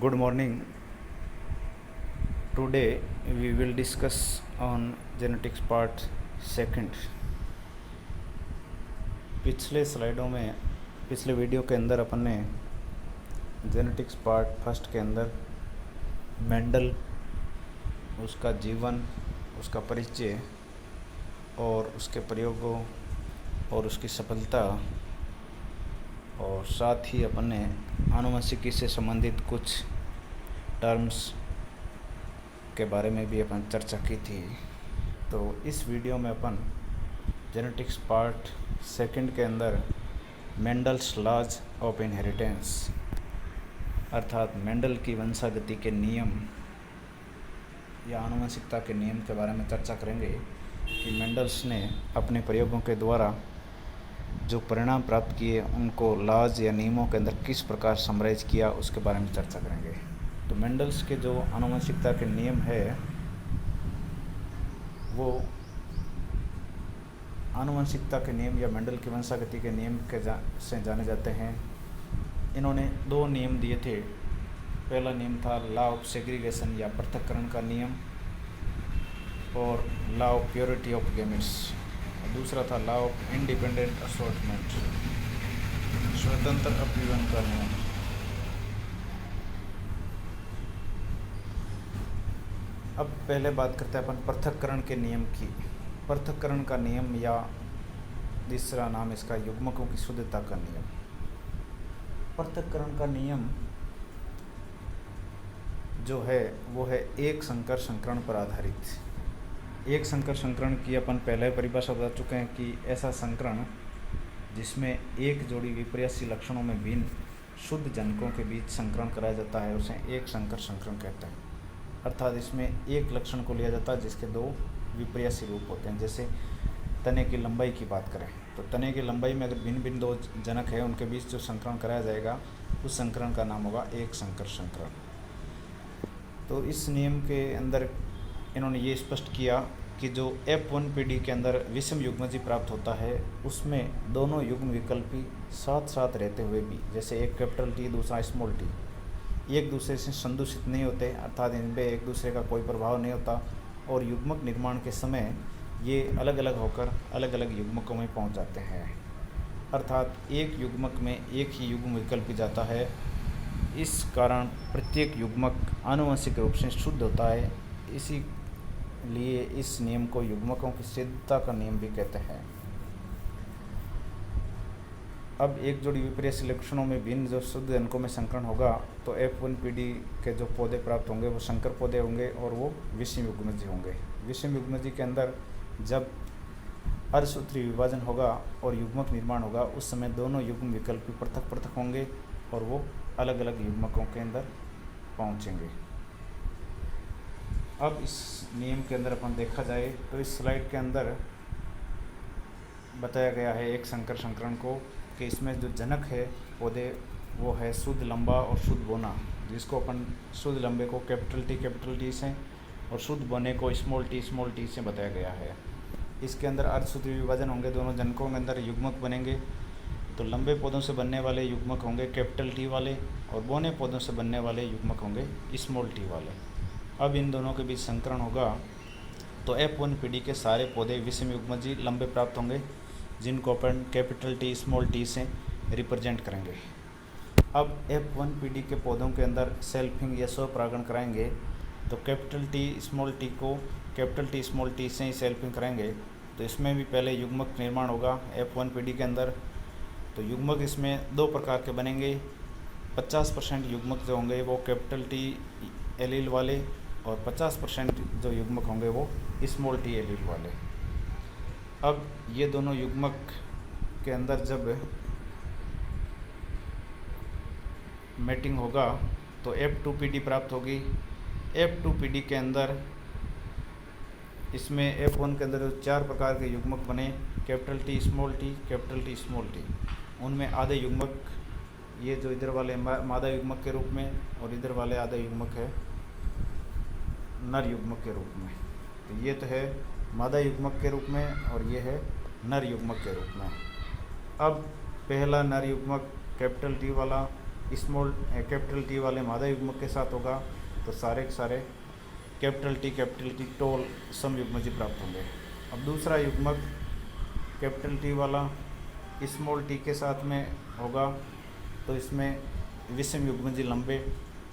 Good morning. Today we will discuss on genetics part second. पिछले video के अंदर अपन ने जेनेटिक्स पार्ट फर्स्ट के अंदर मेंडल, उसका जीवन, उसका परिचय और उसके प्रयोगों और उसकी सफलता और साथ ही अपन ने आनुवंशिकी से संबंधित कुछ टर्म्स के बारे में भी अपन चर्चा की थी। तो इस वीडियो में अपन जेनेटिक्स पार्ट सेकंड के अंदर मेंडल्स लॉज ऑफ इनहेरिटेंस अर्थात मेंडल की वंशागति के नियम या आनुवंशिकता के नियम के बारे में चर्चा करेंगे कि मेंडल्स ने अपने प्रयोगों के द्वारा जो परिणाम प्राप्त किए उनको लॉज या नियमों के अंदर किस प्रकार समराइज किया उसके बारे में चर्चा करेंगे। तो मेंडल्स के जो आनुवंशिकता के नियम है वो आनुवंशिकता के नियम या मेंडल की वंशागति के नियम से जाने जाते हैं। इन्होंने दो नियम दिए थे। पहला नियम था लॉ ऑफ सेग्रीगेशन या पृथक्करण का नियम और law of purity of gametes. दूसरा था लॉ ऑफ इंडिपेंडेंट असॉर्टमेंट, स्वतंत्र अपीवन का नियम। अब पहले बात करते हैं अपन पृथक्करण के नियम की। पृथक्करण का नियम या दूसरा नाम इसका युग्मकों की शुद्धता का नियम। पृथक्करण का नियम जो है वो है एक संकर संकरण पर आधारित। एक संकर संकरण की अपन पहले परिभाषा बता चुके हैं कि ऐसा संकरण जिसमें एक जोड़ी विपर्यासी लक्षणों में भिन्न शुद्ध जनकों के बीच संकरण कराया जाता है उसे एक संकर संकरण कहते हैं। अर्थात इसमें एक लक्षण को लिया जाता है जिसके दो विपर्यासी रूप होते हैं। जैसे तने की लंबाई की बात करें तो तने की लंबाई में अगर भिन्न भिन्न दो जनक है उनके बीच जो संकरण कराया जाएगा उस संकरण का नाम होगा एक संकर संकरण। तो इस नियम के अंदर इन्होंने ये स्पष्ट किया कि जो F1 पीढ़ी के अंदर विषम युग्मजी प्राप्त होता है उसमें दोनों युग्म विकल्पी साथ साथ रहते हुए भी, जैसे एक कैपिटल टी दूसरा स्मॉल टी, एक दूसरे से संदूषित नहीं होते अर्थात इनमें एक दूसरे का कोई प्रभाव नहीं होता और युग्मक निर्माण के समय ये अलग अलग होकर अलग अलग युग्मकों में पहुंच जाते हैं। अर्थात एक युग्मक में एक ही युग्म विकल्पी जाता है। इस कारण प्रत्येक युग्मक आनुवंशिक रूप से शुद्ध होता है। इसी लिए इस नियम को युग्मकों की सिद्धता का नियम भी कहते हैं। अब एक जोड़ी विपर्यासी लक्षणों में भिन्न जो शुद्ध जनकों में संकरण होगा तो F1 पीढ़ी के जो पौधे प्राप्त होंगे वो संकर पौधे होंगे और वो विषम युग्मजी होंगे। विषम युग्मजी के अंदर जब अर्धसूत्री विभाजन होगा और युग्मक निर्माण होगा उस समय दोनों युग्म विकल्पी पृथक पृथक होंगे और वो अलग अलग युग्मकों के अंदर पहुंचेंगे। अब इस नियम के अंदर अपन देखा जाए तो इस स्लाइड के अंदर बताया गया है एक संकर संकरण को कि इसमें जो जनक है पौधे वो है शुद्ध लंबा और शुद्ध बोना, जिसको अपन शुद्ध लंबे को कैपिटल टी से और शुद्ध बोने को स्मॉल टी से बताया गया है। इसके अंदर अर्धसूत्री विभाजन होंगे, दोनों जनकों के अंदर युग्मक बनेंगे। तो लंबे पौधों से बनने वाले युग्मक होंगे कैपिटल टी वाले और बोने पौधों से बनने वाले युग्मक होंगे स्मॉल टी वाले। अब इन दोनों के बीच संकरण होगा तो F1 पीढ़ी के सारे पौधे विषम युग्मजी लंबे प्राप्त होंगे जिनको अपन कैपिटल टी स्मॉल टी से रिप्रेजेंट करेंगे। अब F1 पीढ़ी के पौधों के अंदर सेल्फिंग या स्वपरागण कराएंगे तो कैपिटल टी स्मॉल टी को कैपिटल टी स्मॉल टी से ही सेल्फिंग कराएंगे। तो इसमें भी पहले युग्मक निर्माण होगा F1 पीढ़ी के अंदर। तो युग्मक इसमें दो प्रकार के बनेंगे। 50% युग्मक जो होंगे वो कैपिटल टी एलील वाले और 50% जो युग्मक होंगे वो स्मॉल टी एलील वाले। अब ये दोनों युग्मक के अंदर जब मैटिंग होगा तो F2 पीढ़ी प्राप्त होगी। F2 पीढ़ी के अंदर इसमें F1 के अंदर जो चार प्रकार के युग्मक बने कैपिटल टी स्मॉल टी, उनमें आधे युग्मक ये जो इधर वाले मादा युग्मक के रूप में और इधर वाले आधा युग्मक है नर युग्मक के रूप में। तो ये तो है मादा युग्मक के रूप में और ये है नर युग्मक के रूप में। अब पहला नर युग्मक कैपिटल टी वाला स्मॉल कैपिटल टी वाले मादा युग्मक के साथ होगा तो सारे के सारे कैपिटल टी टोल समयुग्मजी प्राप्त होंगे। अब दूसरा युग्मक कैपिटल टी वाला स्मॉल टी के साथ में होगा तो इसमें विषम युग्मजी लंबे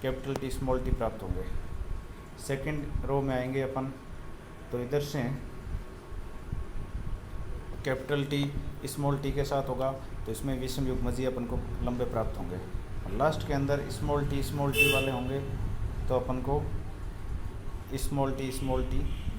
कैपिटल टी स्मॉल टी प्राप्त होंगे। सेकंड रो में आएंगे अपन तो इधर से कैपिटल टी स्मॉल टी के साथ होगा तो इसमें विषम युग्मजी अपन को लंबे प्राप्त होंगे। और लास्ट के अंदर स्मॉल टी वाले होंगे तो अपन को स्मॉल टी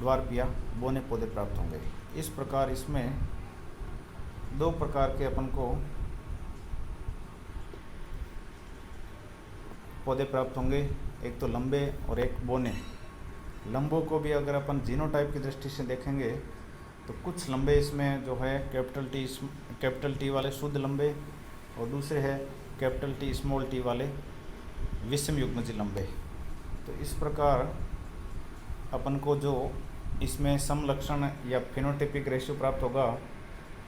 ड्वार्फ या बोने पौधे प्राप्त होंगे। इस प्रकार इसमें दो प्रकार के अपन को पौधे प्राप्त होंगे, एक तो लंबे और एक बोने। लंबों को भी अगर अपन जीनोटाइप की दृष्टि से देखेंगे तो कुछ लंबे इसमें जो है कैपिटल टी वाले शुद्ध लंबे और दूसरे है कैपिटल टी स्मॉल टी वाले विषम युग्मजी लंबे। तो इस प्रकार अपन को जो इसमें समलक्षण या फिनोटाइपिक रेशियो प्राप्त होगा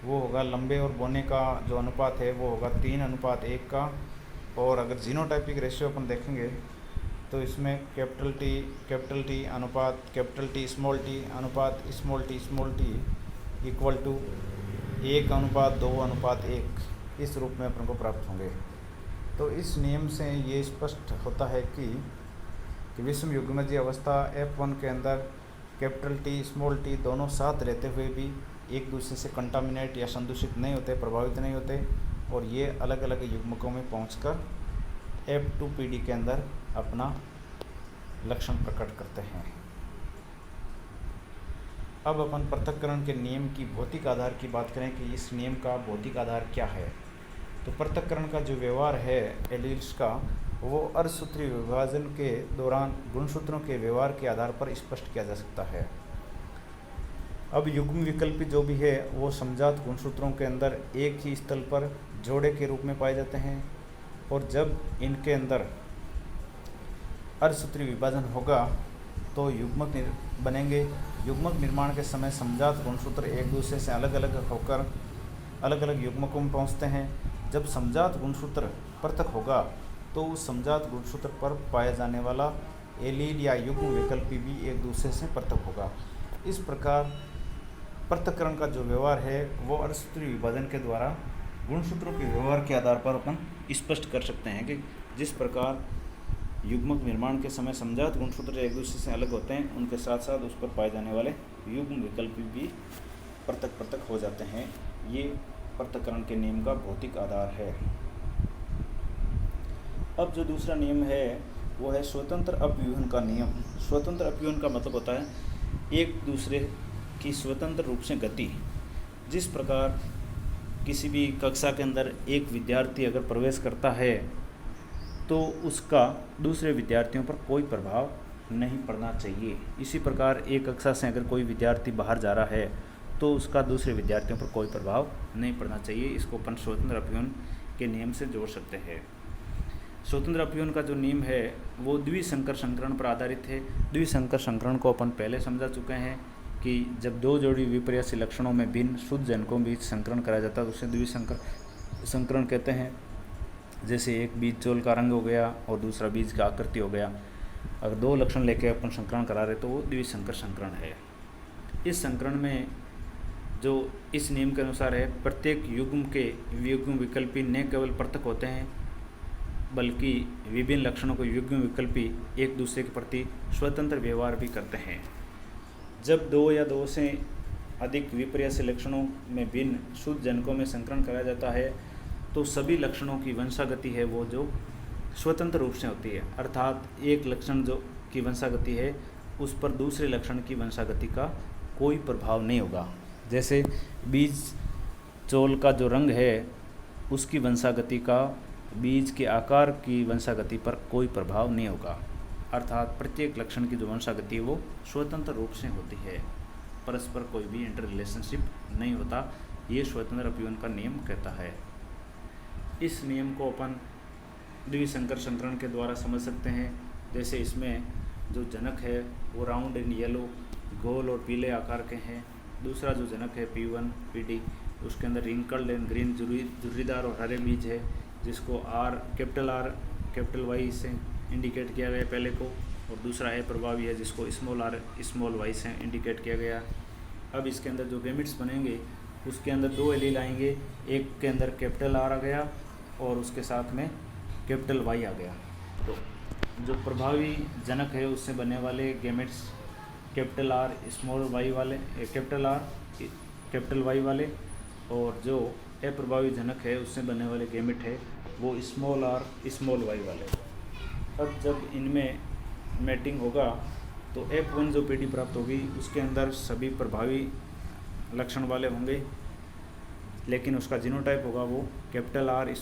वो होगा लंबे और बोने का जो अनुपात है वो होगा 3:1 का। और अगर जीनोटाइपिक रेशियो अपन देखेंगे तो इसमें कैपिटल टी अनुपात कैपिटल टी अनुपात स्मॉल टी इक्वल टू 1:2:1 इस रूप में अपन को प्राप्त होंगे। तो इस नियम से ये स्पष्ट होता है कि विषम युग्मजीय अवस्था F1 के अंदर कैपिटल टी स्मॉल टी दोनों साथ रहते हुए भी एक दूसरे से कंटामिनेट या संदूषित नहीं होते, प्रभावित नहीं होते और ये अलग अलग युग्मकों में पहुंचकर F2 पीढ़ी के अंदर अपना लक्षण प्रकट करते हैं। अब अपन पृथक्करण के नियम की भौतिक आधार की बात करें कि इस नियम का भौतिक आधार क्या है। तो पृथक्करण का जो व्यवहार है एलील्स का वो अर्धसूत्रीय विभाजन के दौरान गुणसूत्रों के व्यवहार के आधार पर स्पष्ट किया जा सकता है। अब युग्म विकल्पी जो भी है वो समजात गुणसूत्रों के अंदर एक ही स्थल पर जोड़े के रूप में पाए जाते हैं और जब इनके अंदर अर्धसूत्रीय विभाजन होगा तो युग्मक बनेंगे। युग्मक निर्माण के समय समजात गुणसूत्र एक दूसरे से अलग अलग होकर अलग अलग युग्मकों में पहुंचते हैं। जब समजात गुणसूत्र पृथक होगा तो उस समजात गुणसूत्र पर पाया जाने वाला एलील या युग्म विकल्पी भी एक दूसरे से पृथक होगा। इस प्रकार पृथक्करण का जो व्यवहार है वो अर्धसूत्रीय विभाजन के द्वारा गुणसूत्रों के व्यवहार के आधार पर अपन स्पष्ट कर सकते हैं कि जिस प्रकार युग्मक निर्माण के समय समजात गुणसूत्र एक दूसरे से अलग होते हैं उनके साथ साथ उस पर पाए जाने वाले युग्म विकल्पी भी पृथक हो जाते हैं। ये पृथक्करण के नियम का भौतिक आधार है। अब जो दूसरा नियम है वो है स्वतंत्र अपव्यूहन का नियम। स्वतंत्र अपव्यूहन का मतलब होता है एक दूसरे की स्वतंत्र रूप से गति। जिस प्रकार किसी भी कक्षा के अंदर एक विद्यार्थी अगर प्रवेश करता है तो उसका दूसरे विद्यार्थियों पर कोई प्रभाव नहीं पड़ना चाहिए। इसी प्रकार एक कक्षा से अगर कोई विद्यार्थी बाहर जा रहा है तो उसका दूसरे विद्यार्थियों पर कोई प्रभाव नहीं पड़ना चाहिए। इसको अपन स्वतंत्र अपव्यूहन के नियम से जोड़ सकते हैं। स्वतंत्र अपव्यूहन का जो नियम है वो द्विसंकर संकरण पर आधारित है। द्विसंकर संकरण को अपन पहले समझा चुके हैं कि जब दो जोड़ी विपर्यासी लक्षणों में भिन्न शुद्ध जनकों के बीच संकरण कराया जाता है तो उसे द्विसंकर संकरण कहते हैं। जैसे एक बीज चोल का रंग हो गया और दूसरा बीज का आकृति हो गया। अगर दो लक्षण लेके अपन संकरण करा रहे तो वो द्विसंकर संकरण है। इस संकरण में जो इस नियम के अनुसार है प्रत्येक युग्म के युग्म विकल्पी न केवल पृथक होते हैं बल्कि विभिन्न लक्षणों को युग्म विकल्पी एक दूसरे के प्रति स्वतंत्र व्यवहार भी करते हैं। जब दो या दो से अधिक विपर्यासी लक्षणों में भिन्न शुद्ध जनकों में संकरण कराया जाता है तो सभी लक्षणों की वंशागति है वो जो स्वतंत्र रूप से होती है। अर्थात एक लक्षण जो की वंशागति है उस पर दूसरे लक्षण की वंशागति का कोई प्रभाव नहीं होगा। जैसे बीज चोल का जो रंग है उसकी वंशागति का बीज के आकार की वंशागति पर कोई प्रभाव नहीं होगा। अर्थात प्रत्येक लक्षण की जो वंशागति है वो स्वतंत्र रूप से होती है, परस्पर कोई भी इंटर रिलेशनशिप नहीं होता। ये स्वतंत्र अपव्यूहन का नियम कहता है। इस नियम को अपन द्विसंकर संकरण के द्वारा समझ सकते हैं। जैसे इसमें जो जनक है वो राउंड एंड येलो गोल और पीले आकार के हैं। दूसरा जो जनक है P1 PD उसके अंदर रिंकल्ड एंड ग्रीन झुर्रीदार और हरे बीज है। जिसको आर कैपिटल वाई से इंडिकेट किया गया पहले को, और दूसरा ए प्रभावी है जिसको स्मॉल आर स्मॉल वाई से इंडिकेट किया गया। अब इसके अंदर जो गैमेट्स बनेंगे उसके अंदर दो एलील आएंगे, एक के अंदर कैपिटल आर आ गया और उसके साथ में कैपिटल वाई आ गया। तो जो प्रभावी जनक है उससे बनने वाले gametes capital R small Y वाले, कैपिटल आर कैपिटल वाई वाले, और जो अप्रभावी जनक है उससे बनने वाले गैमेट है वो स्मॉल आर स्मॉल वाई वाले। अब जब इनमें मैटिंग होगा तो F1 जो पीढ़ी प्राप्त होगी उसके अंदर सभी प्रभावी लक्षण वाले होंगे, लेकिन उसका जीनोटाइप होगा वो capital R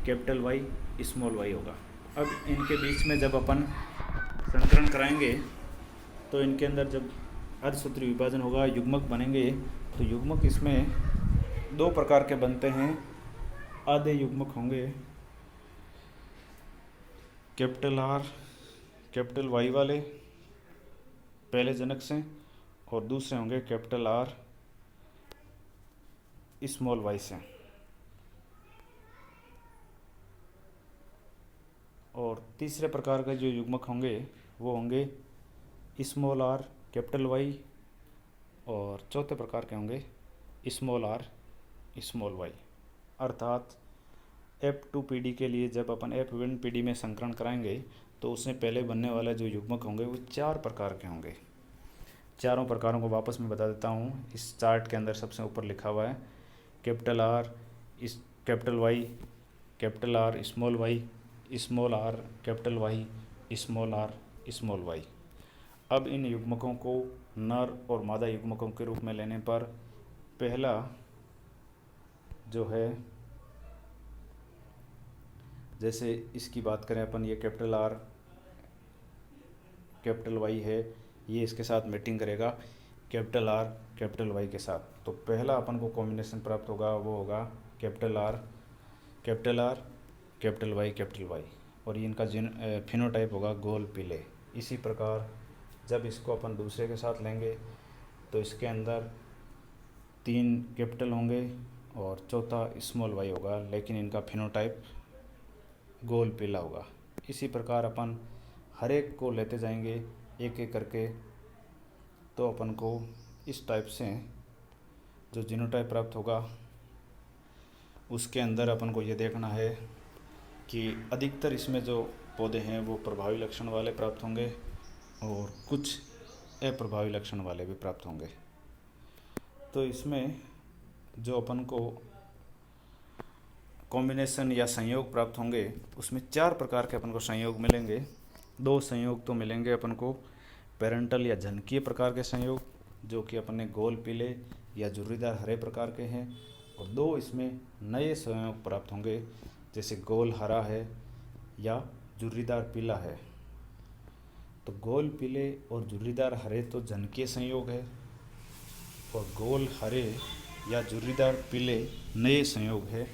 capital Y small Y होगा। अब इनके बीच में जब अपन संकरण कराएंगे तो इनके अंदर जब अर्धसूत्री विभाजन होगा, युग्मक बनेंगे, तो युग्मक इसमें दो प्रकार के बनते हैं। आधे युग्मक होंगे कैपिटल आर कैपिटल वाई वाले पहले जनक से, और दूसरे होंगे कैपिटल आर स्मॉल वाई से। और तीसरे प्रकार के जो युग्मक होंगे वो होंगे स्मॉल आर कैपिटल वाई, और चौथे प्रकार के होंगे स्मॉल आर स्मॉल वाई। अर्थात F2 पीढ़ी के लिए जब अपन F1 पीढ़ी में संकरण कराएंगे तो उससे पहले बनने वाला जो युग्मक होंगे वो 4 प्रकार के होंगे। चारों प्रकारों को वापस मैं बता देता हूँ। इस चार्ट के अंदर सबसे ऊपर लिखा हुआ है capital R capital Y, capital R small R capital Y, small R small Y. अब इन युग्मकों को नर और मादा युग्मकों के रूप में लेने पर पहला जो है, जैसे इसकी बात करें अपन, ये कैपिटल आर कैपिटल वाई है, ये इसके साथ मैटिंग करेगा कैपिटल आर कैपिटल वाई के साथ। तो पहला अपन को कॉम्बिनेशन प्राप्त होगा वो होगा कैपिटल आर कैपिटल वाई, और ये इनका फिनोटाइप होगा गोल पीले। इसी प्रकार जब इसको अपन दूसरे के साथ लेंगे तो इसके अंदर 3 कैपिटल होंगे और चौथा स्मॉल वाई होगा, लेकिन इनका फिनोटाइप गोल पीला होगा। इसी प्रकार अपन हर एक को लेते जाएंगे एक एक करके, तो अपन को इस टाइप से जो जीनोटाइप प्राप्त होगा उसके अंदर अपन को ये देखना है कि अधिकतर इसमें जो पौधे हैं वो प्रभावी लक्षण वाले प्राप्त होंगे और कुछ अप्रभावी लक्षण वाले भी प्राप्त होंगे। तो इसमें जो अपन को कॉम्बिनेशन या संयोग प्राप्त होंगे उसमें 4 प्रकार के अपन को संयोग मिलेंगे। 2 संयोग तो मिलेंगे अपन को पेरेंटल या झनकीय प्रकार के संयोग, जो कि अपन ने गोल पीले या झुर्रीदार हरे प्रकार के हैं, और 2 इसमें नए संयोग प्राप्त होंगे, जैसे गोल हरा है या झुर्रीदार पीला है। तो गोल पीले और झुर्रीदार हरे तो झनकीय संयोग है, और गोल हरे या झुर्रीदार पीले नए संयोग है।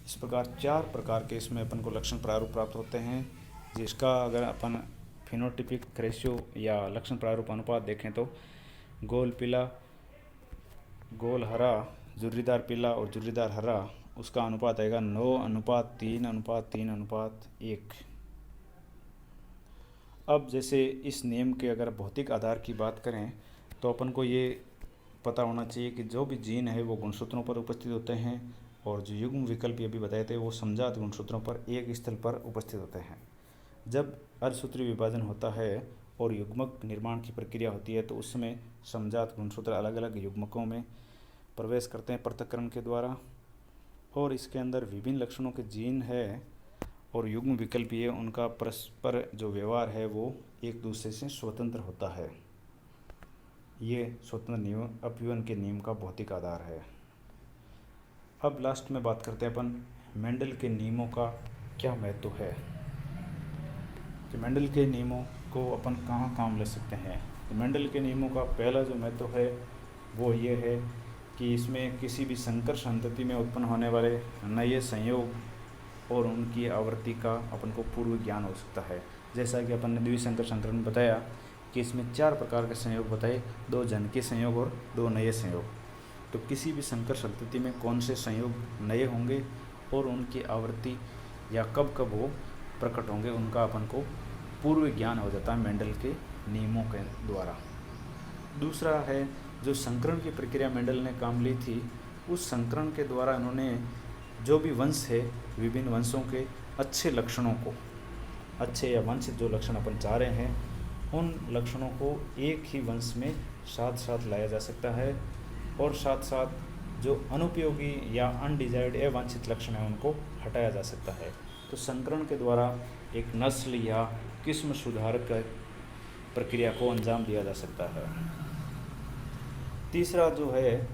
इस प्रकार 4 प्रकार के इसमें अपन को लक्षण प्रारूप प्राप्त होते हैं, जिसका अगर अपन फिनोटिपिक रेशियो या लक्षण प्रारूप अनुपात देखें तो गोल पीला, गोल हरा, झुर्रीदार पीला और झुर्रीदार हरा, उसका अनुपात आएगा 9:3:3:1। अब जैसे इस नियम के अगर भौतिक आधार की बात करें तो अपन को ये पता होना चाहिए कि जो भी जीन है वो गुणसूत्रों पर उपस्थित होते हैं, और जो युग्म विकल्प ये भी बताए थे वो समजात गुणसूत्रों पर एक स्थल पर उपस्थित होते हैं। जब अर्धसूत्री विभाजन होता है और युग्मक निर्माण की प्रक्रिया होती है तो उस समय समजात गुणसूत्र अलग अलग युग्मकों में प्रवेश करते हैं पृथक्करण के द्वारा, और इसके अंदर विभिन्न लक्षणों के जीन है और युग्म विकल्प ये उनका परस्पर जो व्यवहार है वो एक दूसरे से स्वतंत्र होता है। ये स्वतंत्र नियम अपव्यवन के नियम का भौतिक आधार है। अब लास्ट में बात करते हैं अपन मेंडल के नियमों का क्या महत्व है, कि मेंडल के नियमों को अपन कहाँ काम ले सकते हैं। तो मेंडल के नियमों का पहला जो महत्व है वो ये है कि इसमें किसी भी संकर संतति में उत्पन्न होने वाले नए संयोग और उनकी आवृत्ति का अपन को पूर्व ज्ञान हो सकता है। जैसा कि अपन ने द्विसंकर संकरण में बताया कि इसमें 4 प्रकार के संयोग बताए, 2 जनकीय संयोग और 2 नए संयोग। तो किसी भी संकर संतति में कौन से संयोग नए होंगे और उनकी आवृत्ति या कब कब वो प्रकट होंगे उनका अपन को पूर्व ज्ञान हो जाता है मेंडल के नियमों के द्वारा। दूसरा है जो संकरण की प्रक्रिया मेंडल ने काम ली थी, उस संकरण के द्वारा इन्होंने जो भी वंश है विभिन्न वंशों के अच्छे लक्षणों को, अच्छे या वंश जो लक्षण अपन चाह रहे हैं उन लक्षणों को एक ही वंश में साथ साथ लाया जा सकता है, और साथ साथ जो अनुपयोगी या अनडिजायर्ड अवांछित लक्षण है उनको हटाया जा सकता है। तो संकरण के द्वारा एक नस्ल या किस्म सुधार का प्रक्रिया को अंजाम दिया जा सकता है। तीसरा जो है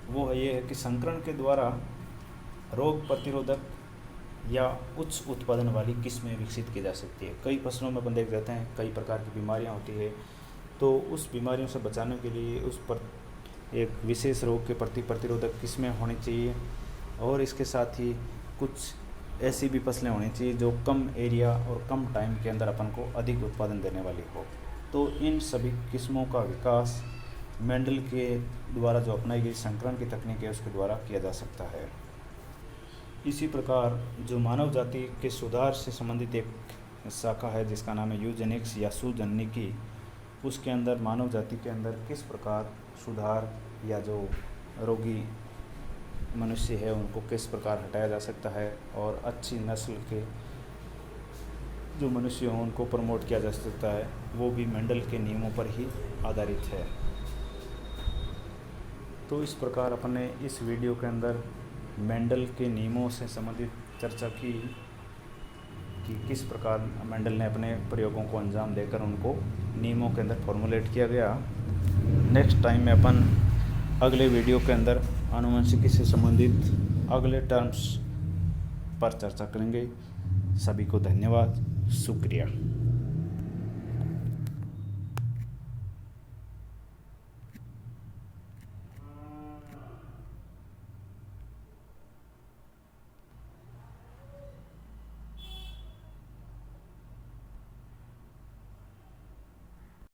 वो ये है कि संकरण के द्वारा रोग प्रतिरोधक या उच्च उत्पादन वाली किस्में विकसित की जा सकती है। कई फसलों में अपन देख जाते हैं कई प्रकार की बीमारियां होती है, तो उस बीमारियों से बचाने के लिए उस पर एक विशेष रोग के प्रति प्रतिरोधक किस्में होनी चाहिए, और इसके साथ ही कुछ ऐसी भी फसलें होनी चाहिए जो कम एरिया और कम टाइम के अंदर अपन को अधिक उत्पादन देने वाली हो। तो इन सभी किस्मों का विकास मेंडल के द्वारा जो अपनाई गई संकरण की तकनीक है उसके द्वारा किया जा सकता है। इसी प्रकार जो मानव जाति के सुधार से संबंधित एक शाखा है जिसका नाम है यूजेनिक्स या सुजननिकी, उसके अंदर मानव जाति के अंदर किस प्रकार सुधार या जो रोगी मनुष्य है उनको किस प्रकार हटाया जा सकता है और अच्छी नस्ल के जो मनुष्य हों उनको प्रमोट किया जा सकता है, वो भी मेंडल के नियमों पर ही आधारित है। तो इस प्रकार अपन ने इस वीडियो के अंदर मेंडल के नियमों से संबंधित चर्चा की कि किस प्रकार मेंडल ने अपने प्रयोगों को अंजाम देकर उनको नियमों के अंदर फॉर्मुलेट किया गया। नेक्स्ट टाइम में अपन अगले वीडियो के अंदर आनुवंशिकी से संबंधित अगले टर्म्स पर चर्चा करेंगे। सभी को धन्यवाद, शुक्रिया।